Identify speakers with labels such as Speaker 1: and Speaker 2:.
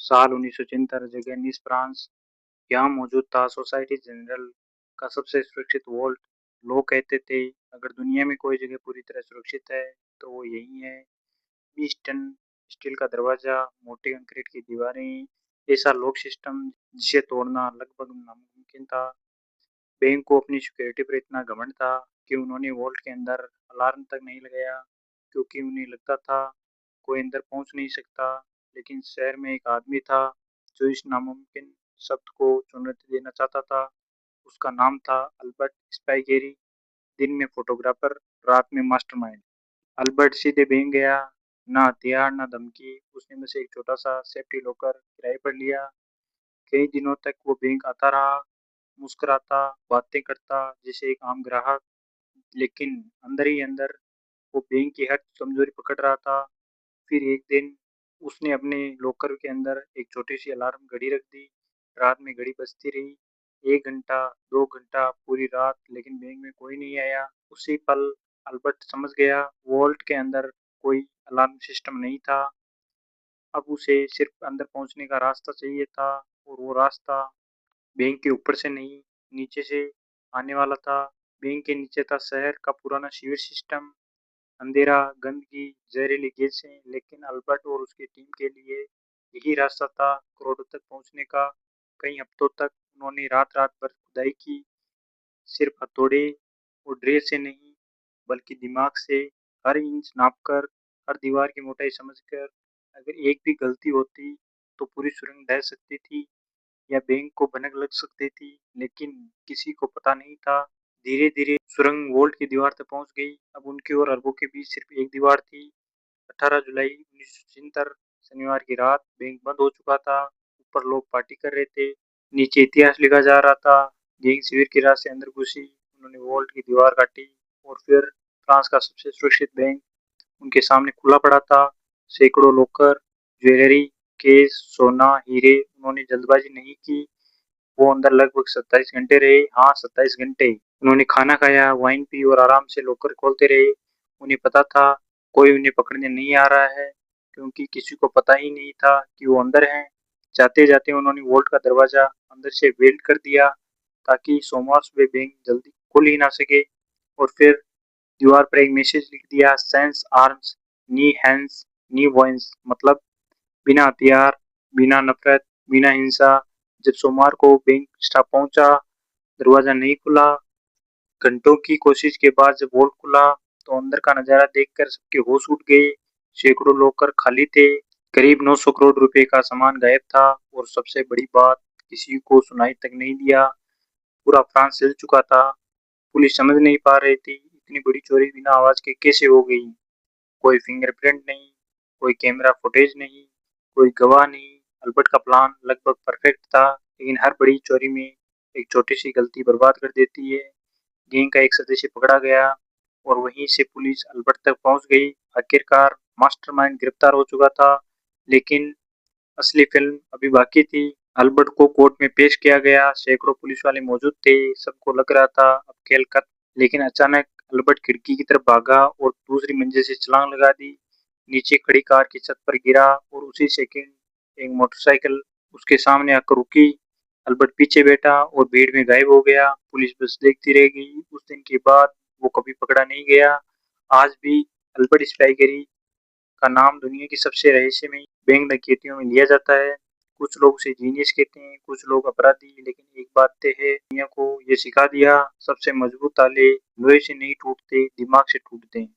Speaker 1: साल 1973 जगह निस फ्रांस। यहाँ मौजूद था सोसाइटी जनरल का सबसे सुरक्षित वॉल्ट। लोग कहते थे अगर दुनिया में कोई जगह पूरी तरह सुरक्षित है तो वो यही है। 20 टन स्टील का दरवाजा, मोटे कंक्रीट की दीवारें, ऐसा लॉक सिस्टम जिसे तोड़ना लगभग नामुमकिन था। बैंक को अपनी सिक्योरिटी पर इतना घमंड था कि उन्होंने वॉल्ट के अंदर अलार्म तक नहीं लगाया, क्योंकि उन्हें लगता था कोई अंदर पहुंच नहीं सकता। लेकिन शहर में एक आदमी था जो इस नामुमकिन शब्द को चुनौती देना चाहता था। उसका नाम था अल्बर्ट स्पाइगेरी। दिन में फोटोग्राफर, रात में मास्टरमाइंड। अल्बर्ट सीधे बैंक गया। ना हथियार ना धमकी, उसने मुझसे एक छोटा सा सेफ्टी लॉकर किराए पर लिया। कई दिनों तक वो बैंक आता रहा, मुस्कुराता, बातें करता जैसे एक आम ग्राहक। लेकिन अंदर ही अंदर वो बैंक की हर कमजोरी पकड़ रहा था। फिर एक दिन उसने अपने लॉकर के अंदर एक छोटी सी अलार्म घड़ी रख दी। रात में घड़ी बजती रही, 1 घंटा, 2 घंटा, पूरी रात, लेकिन बैंक में कोई नहीं आया। उसी पल अल्बर्ट समझ गया वॉल्ट के अंदर कोई अलार्म सिस्टम नहीं था। अब उसे सिर्फ अंदर पहुंचने का रास्ता चाहिए था, और वो रास्ता बैंक के ऊपर से नहीं, नीचे से आने वाला था। बैंक के नीचे था शहर का पुराना सीवर सिस्टम, अंधेरा, गंदगी, जहरीली गैसें। लेकिन अल्बर्ट और उसकी टीम के लिए यही रास्ता था करोड़ों तक पहुंचने का। कई हफ्तों तक उन्होंने रात रात भर खुदाई की, सिर्फ हथौड़े और ड्रिल से नहीं, बल्कि दिमाग से, हर इंच नापकर, हर दीवार की मोटाई समझकर। अगर एक भी गलती होती तो पूरी सुरंग ढह सकती थी या बैंक को भनक लग सकती थी। लेकिन किसी को पता नहीं था। धीरे धीरे सुरंग वोल्ट की दीवार तक पहुंच गई। अब उनके और अरबों के बीच सिर्फ एक दीवार थी। 18 जुलाई 1973, शनिवार की रात। बैंक बंद हो चुका था। ऊपर लोग पार्टी कर रहे थे, नीचे इतिहास लिखा जा रहा था। गैंग शिविर की रात से अंदर घुसी, उन्होंने वोल्ट की दीवार काटी, और फिर फ्रांस का सबसे सुरक्षित बैंक उनके सामने खुला पड़ा था। सैकड़ों लॉकर, ज्वेलरी, केस, सोना, हीरे। उन्होंने जल्दबाजी नहीं की। वो अंदर लगभग 27 घंटे रहे। हाँ, 27 घंटे। उन्होंने खाना खाया, वाइन पी और आराम से लॉकर खोलते रहे। उन्हें पता था कोई उन्हें पकड़ने नहीं आ रहा है, क्योंकि किसी को पता ही नहीं था कि वो अंदर हैं। जाते जाते उन्होंने वोल्ट का दरवाजा अंदर से वेल्ड कर दिया, ताकि सोमवार सुबह बैंक जल्दी खुल ही ना सके। और फिर दीवार पर एक मैसेज लिख दिया, सेंस आर्म्स, नी हैंड्स, नी वॉइस। मतलब बिना हथियार, बिना नफरत, बिना हिंसा। जब सोमवार को बैंक स्टाफ पहुंचा, दरवाजा नहीं खुला। घंटों की कोशिश के बाद जब वोल्ट खुला, तो अंदर का नजारा देखकर सबके होश उड़ गए। सैकड़ों लॉकर खाली थे, करीब 900 करोड़ रुपए का सामान गायब था, और सबसे बड़ी बात, किसी को सुनाई तक नहीं दिया। पूरा फ्रांस हिल चुका था। पुलिस समझ नहीं पा रही थी इतनी बड़ी चोरी बिना आवाज के कैसे हो गई। कोई फिंगरप्रिंट नहीं, कोई कैमरा फुटेज नहीं, कोई गवाह नहीं। अल्बर्ट का प्लान लगभग परफेक्ट था, लेकिन हर बड़ी चोरी में एक छोटी सी गलती बर्बाद कर देती है। गैंग का एक सदस्य पकड़ा गया, और वहीं से पुलिस अल्बर्ट तक पहुंच गई। आखिरकार मास्टरमाइंड गिरफ्तार हो चुका था, लेकिन असली फिल्म अभी बाकी थी। अल्बर्ट को कोर्ट में पेश किया गया। सैकड़ों पुलिस वाले मौजूद थे। सबको लग रहा था अब खेल खत्म। लेकिन अचानक अल्बर्ट खिड़की की तरफ भागा और दूसरी मंजिल से छलांग लगा दी। नीचे खड़ी कार की छत पर गिरा, और उसी सेकंड एक मोटरसाइकिल उसके सामने आकर रुकी। अल्बर्ट पीछे बैठा और भीड़ में गायब हो गया। पुलिस बस देखती रह गई। उस दिन के बाद वो कभी पकड़ा नहीं गया। आज भी अल्बर्ट स्पाइगेरी का नाम दुनिया की सबसे रहस्यमयी बैंक डकैतियों में लिया जाता है। कुछ लोग उसे जीनियस कहते हैं, कुछ लोग अपराधी, लेकिन एक बात तय है, दुनिया को ये सिखा दिया, सबसे मजबूत ताले लोहे से नहीं टूटते, दिमाग से टूटते हैं।